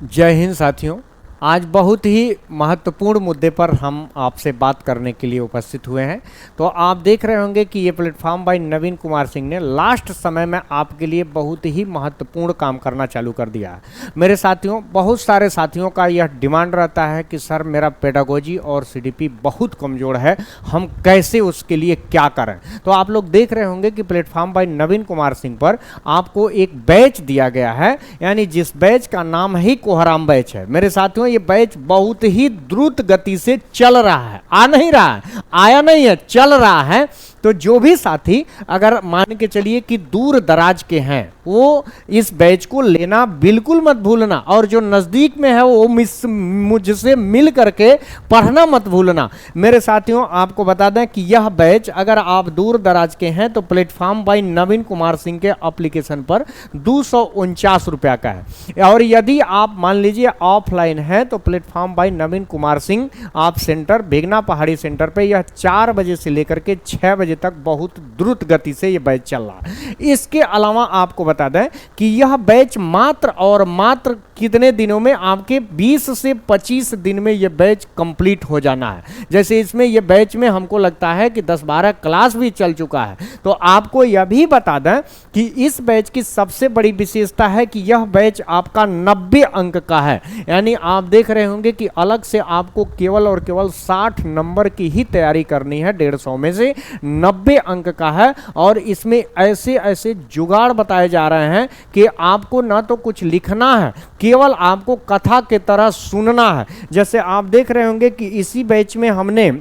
जय हिंद साथियों। आज बहुत ही महत्वपूर्ण मुद्दे पर हम आपसे बात करने के लिए उपस्थित हुए हैं। तो आप देख रहे होंगे कि ये प्लेटफॉर्म बाय नवीन कुमार सिंह ने लास्ट समय में आपके लिए बहुत ही महत्वपूर्ण काम करना चालू कर दिया है। मेरे साथियों, बहुत सारे साथियों का यह डिमांड रहता है कि सर मेरा पेडागोजी और सीडीपी बहुत कमज़ोर है, हम कैसे उसके लिए क्या करें। तो आप लोग देख रहे होंगे कि प्लेटफॉर्म बाय नवीन कुमार सिंह पर आपको एक बैच दिया गया है, यानी जिस बैच का नाम ही कोहराम बैच है। मेरे साथियों, ये बैच बहुत ही द्रुत गति से चल रहा है, आ नहीं रहा है, आया नहीं है, चल रहा है। तो जो भी साथी अगर मान के चलिए कि दूर दराज के हैं, वो इस बैच को लेना बिल्कुल मत भूलना, और जो नज़दीक में है वो मुझसे मिल करके पढ़ना मत भूलना। मेरे साथियों, आपको बता दें कि यह बैच अगर आप दूर दराज के हैं तो प्लेटफॉर्म बाय नवीन कुमार सिंह के एप्लीकेशन पर 249 रुपया का है, और यदि आप मान लीजिए ऑफलाइन है तो प्लेटफॉर्म बाय नवीन कुमार सिंह आप सेंटर बेगना पहाड़ी सेंटर पे यह 4 बजे से लेकर के 6 बजे तक बहुत द्रुत गति से यह बैच चल रहा है। इसके अलावा आपको बता दें कि यह बैच मात्र और मात्र कितने दिनों में, आपके 20 से 25 दिन में यह बैच कंप्लीट हो जाना है। जैसे इसमें यह बैच में हमको लगता है कि 10-12 क्लास भी चल चुका है। तो आपको यह भी बता दें कि इस बैच की सबसे बड़ी विशेषता है कि यह बैच आपका 90 अंक का है, यानी आप देख रहे होंगे कि अलग से आपको केवल और केवल 60 नंबर की ही तैयारी करनी है, 150 में से 90 अंक का है। और इसमें ऐसे ऐसे जुगाड़ बताए जा रहे हैं कि आपको ना तो कुछ लिखना है, केवल आपको कथा के तरह सुनना है। जैसे आप देख रहे होंगे कि इसी बैच में हमने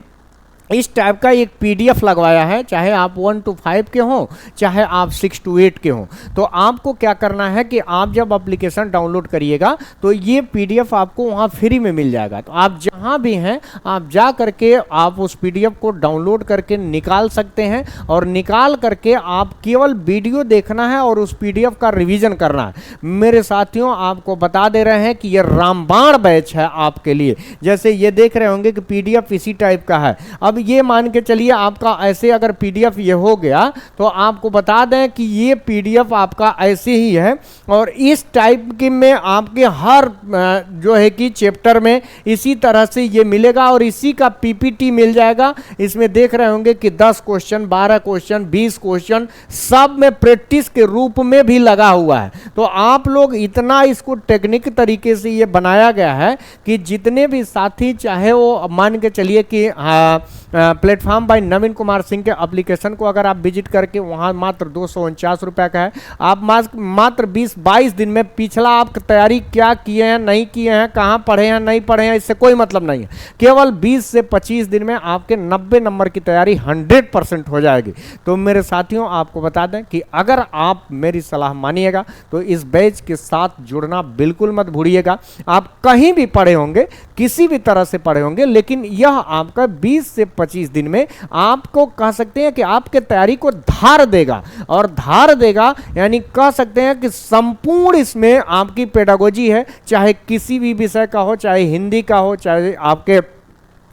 इस टाइप का एक पीडीएफ लगवाया है, चाहे आप 1 to 5 के हों, चाहे आप 6 to 8 के हों। तो आपको क्या करना है कि आप जब एप्लीकेशन डाउनलोड करिएगा तो ये पीडीएफ आपको वहाँ फ्री में मिल जाएगा। तो आप जहाँ भी हैं आप जा करके आप उस पीडीएफ को डाउनलोड करके निकाल सकते हैं, और निकाल करके आप केवल वीडियो देखना है और उस पीडीएफ का रिवीजन करना है। मेरे साथियों, आपको बता दे रहे हैं कि ये रामबाण बैच है आपके लिए। जैसे ये देख रहे होंगे कि पीडीएफ इसी टाइप का है। अब ये मान के चलिए आपका ऐसे अगर पीडीएफ ये हो गया तो आपको बता दें कि ये पीडीएफ आपका ऐसे ही है, और इस टाइप के में आपके हर जो है कि चैप्टर में इसी तरह से ये मिलेगा, और इसी का पीपीटी मिल जाएगा। इसमें देख रहे होंगे कि 10 क्वेश्चन, 12 क्वेश्चन, 20 क्वेश्चन सब में प्रैक्टिस के रूप में भी लगा हुआ है। तो आप लोग इतना इसको टेक्निक तरीके से ये बनाया गया है कि जितने भी साथी, चाहे वो मान के चलिए कि प्लेटफॉर्म बाय नवीन कुमार सिंह के एप्लीकेशन को अगर आप विजिट करके, वहाँ मात्र 249 रुपये का है। आप मात्र 20-22 दिन में पिछला आप तैयारी क्या किए हैं, नहीं किए हैं, कहाँ पढ़े हैं, नहीं पढ़े हैं, इससे कोई मतलब नहीं है। केवल 20 से 25 दिन में आपके 90 नंबर की तैयारी 100% हो जाएगी। तो मेरे साथियों, आपको बता दें कि अगर आप मेरी सलाह मानिएगा तो इस बैच के साथ जुड़ना बिल्कुल मत भूलिएगा। आप कहीं भी पढ़े होंगे, किसी भी तरह से पढ़े होंगे, लेकिन यह आपका 20 से 25 दिन में आपको कह सकते हैं कि आपके तैयारी को धार देगा, और धार देगा यानी कह सकते हैं कि संपूर्ण इसमें आपकी पेडागोजी है, चाहे किसी भी विषय का हो, चाहे हिंदी का हो, चाहे आपके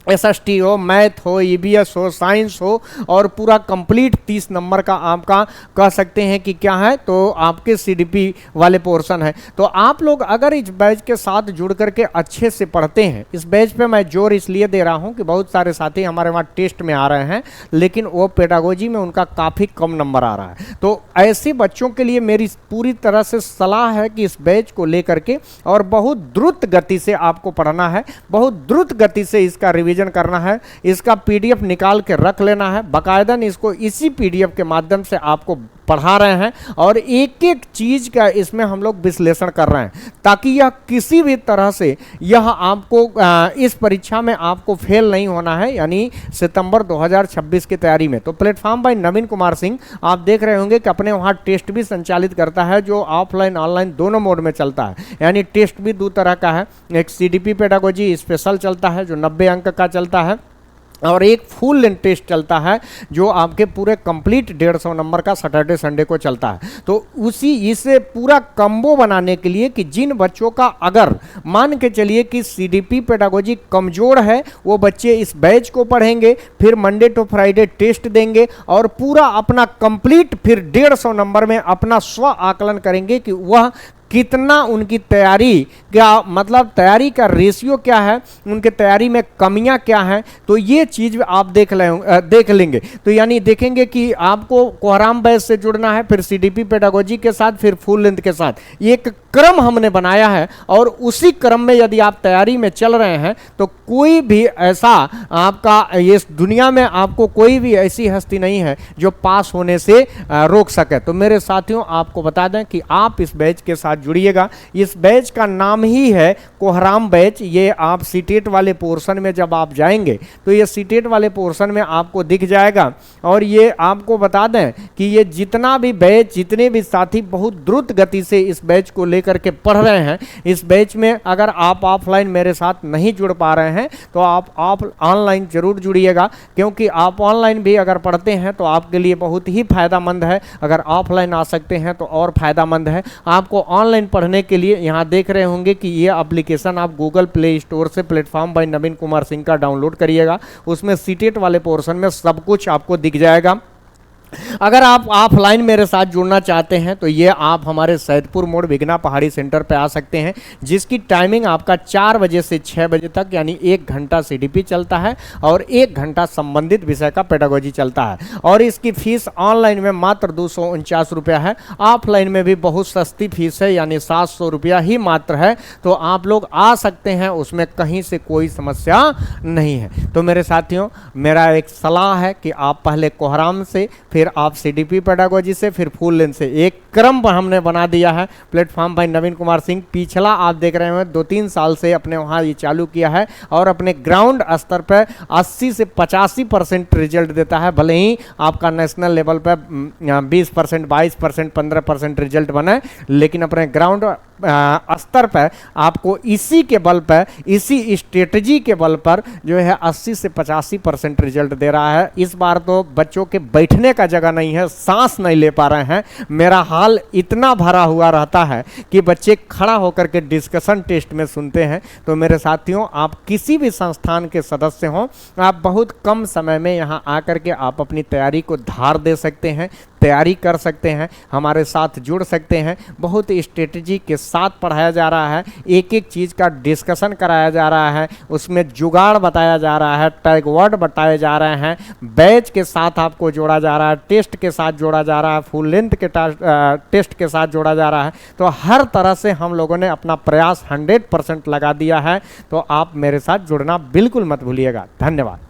एसएसटी हो, मैथ हो, ईबीएस हो, साइंस हो, और पूरा कंप्लीट 30 नंबर का आपका कह सकते हैं कि क्या है, तो आपके सीडीपी वाले पोर्शन है। तो आप लोग अगर इस बैच के साथ जुड़ करके अच्छे से पढ़ते हैं, इस बैच पे मैं जोर इसलिए दे रहा हूं कि बहुत सारे साथी हमारे वहाँ टेस्ट में आ रहे हैं, लेकिन वो पेडागोजी में उनका काफ़ी कम नंबर आ रहा है। तो ऐसे बच्चों के लिए मेरी पूरी तरह से सलाह है कि इस बैच को लेकर के और बहुत द्रुत गति से आपको पढ़ना है, बहुत द्रुत गति से इसका रिवीजन करना है, इसका पीडीएफ निकाल के रख लेना है। बाकायदा इसको इसी पीडीएफ के माध्यम से आपको पढ़ा रहे हैं, और एक एक चीज का इसमें हम लोग विश्लेषण कर रहे हैं, ताकि यह किसी भी तरह से यह आपको इस परीक्षा में आपको फेल नहीं होना है, यानी सितंबर 2026 की तैयारी में। तो प्लेटफॉर्म बाय नवीन कुमार सिंह आप देख रहे होंगे कि अपने वहाँ टेस्ट भी संचालित करता है, जो ऑफलाइन ऑनलाइन दोनों मोड में चलता है। यानी टेस्ट भी 2 तरह का है, एक सीडीपी पेडागोजी स्पेशल चलता है जो 90 अंक का चलता है, और एक फुल लेंथ टेस्ट चलता है जो आपके पूरे कंप्लीट 150 नंबर का सैटरडे संडे को चलता है। तो इसे पूरा कम्बो बनाने के लिए कि जिन बच्चों का अगर मान के चलिए कि सीडीपी पेडागोजी कमज़ोर है, वो बच्चे इस बैच को पढ़ेंगे, फिर मंडे टू फ्राइडे टेस्ट देंगे, और पूरा अपना कंप्लीट फिर 150 नंबर में अपना स्व आकलन करेंगे कि वह कितना उनकी तैयारी, क्या मतलब तैयारी का रेशियो क्या है, उनके तैयारी में कमियां क्या हैं, तो ये चीज आप देख लेंगे। तो यानी देखेंगे कि आपको कोहराम बैच से जुड़ना है, फिर सीडीपी पेडागोजी के साथ, फिर फुल लेंथ के साथ, एक क्रम हमने बनाया है और उसी क्रम में यदि आप तैयारी में चल रहे हैं तो कोई भी ऐसा आपका इस दुनिया में आपको कोई भी ऐसी हस्ती नहीं है जो पास होने से रोक सके। तो मेरे साथियों आपको बता दें कि आप इस बैच के साथ जुड़िएगा। इस बैच का नाम ही है कोहराम बैच। ये आप सीटेट वाले पोर्शन में जब आप जाएंगे तो ये सीटेट वाले पोर्शन में आपको दिख जाएगा। और ये आपको बता दें कि ये जितना भी बैच, जितने भी साथी बहुत द्रुत गति से इस बैच को लेकर के पढ़ रहे हैं, इस बैच में अगर आप ऑफलाइन मेरे साथ नहीं जुड़ पा रहे हैं तो आप ऑनलाइन जरूर जुड़िएगा, क्योंकि आप ऑनलाइन भी अगर पढ़ते हैं तो आपके लिए बहुत ही फायदामंद है। अगर ऑफलाइन आ सकते हैं तो और फायदामंद है। आपको ऑनलाइन पढ़ने के लिए यहाँ देख रहे होंगे कि ये एप्लीकेशन आप गूगल प्ले स्टोर से प्लेटफॉर्म बाय नवीन कुमार सिंह का डाउनलोड करिएगा। उसमें सीटेट वाले पोर्शन में सब कुछ आपको दिख जाएगा। अगर आप ऑफलाइन मेरे साथ जुड़ना चाहते हैं तो ये आप हमारे सैदपुर मोड़ विघ्ना पहाड़ी सेंटर पे आ सकते हैं, जिसकी टाइमिंग आपका 4 बजे से 6 बजे तक, यानी 1 घंटा सीडीपी चलता है और 1 घंटा संबंधित विषय का पेडागोजी चलता है। और इसकी फीस ऑनलाइन में मात्र 249 रुपया है, ऑफलाइन में भी बहुत सस्ती फीस है, यानी 700 रुपया ही मात्र है। तो आप लोग आ सकते हैं, उसमें कहीं से कोई समस्या नहीं है। तो मेरे साथियों मेरा एक सलाह है कि आप पहले कोहराम से, फिर आप सीडीपी पेडागोजी से, फिर फुल लेंथ से, एक क्रम हमने बना दिया है प्लेटफॉर्म बाय नवीन कुमार सिंह। पिछला आप देख रहे हैं 2-3 साल से अपने वहाँ ये चालू किया है और अपने ग्राउंड स्तर पर 80 से 85% रिजल्ट देता है। भले ही आपका नेशनल लेवल पर 20%, 22%, 15% रिजल्ट बने, लेकिन अपने ग्राउंड स्तर पर आपको इसी के बल पर, इसी स्ट्रेटजी के बल पर जो है 80 से 85% रिजल्ट दे रहा है। इस बार तो बच्चों के बैठने का जगह नहीं है, सांस नहीं ले पा रहे हैं। मेरा हाल इतना भरा हुआ रहता है कि बच्चे खड़ा होकर के डिस्कशन टेस्ट में सुनते हैं। तो मेरे साथियों आप किसी भी संस्थान के सदस्य हों, आप बहुत कम समय में यहाँ आकर के आप अपनी तैयारी को धार दे सकते हैं, तैयारी कर सकते हैं, हमारे साथ जुड़ सकते हैं। बहुत स्ट्रेटजी के साथ पढ़ाया जा रहा है, एक एक चीज़ का डिस्कशन कराया जा रहा है, उसमें जुगाड़ बताया जा रहा है, टैग वर्ड बताए जा रहे हैं, बैच के साथ आपको जोड़ा जा रहा है, टेस्ट के साथ जोड़ा जा रहा है, फुल लेंथ के टेस्ट के साथ जोड़ा जा रहा है। तो हर तरह से हम लोगों ने अपना प्रयास 100% लगा दिया है। तो आप मेरे साथ जुड़ना बिल्कुल मत भूलिएगा। धन्यवाद।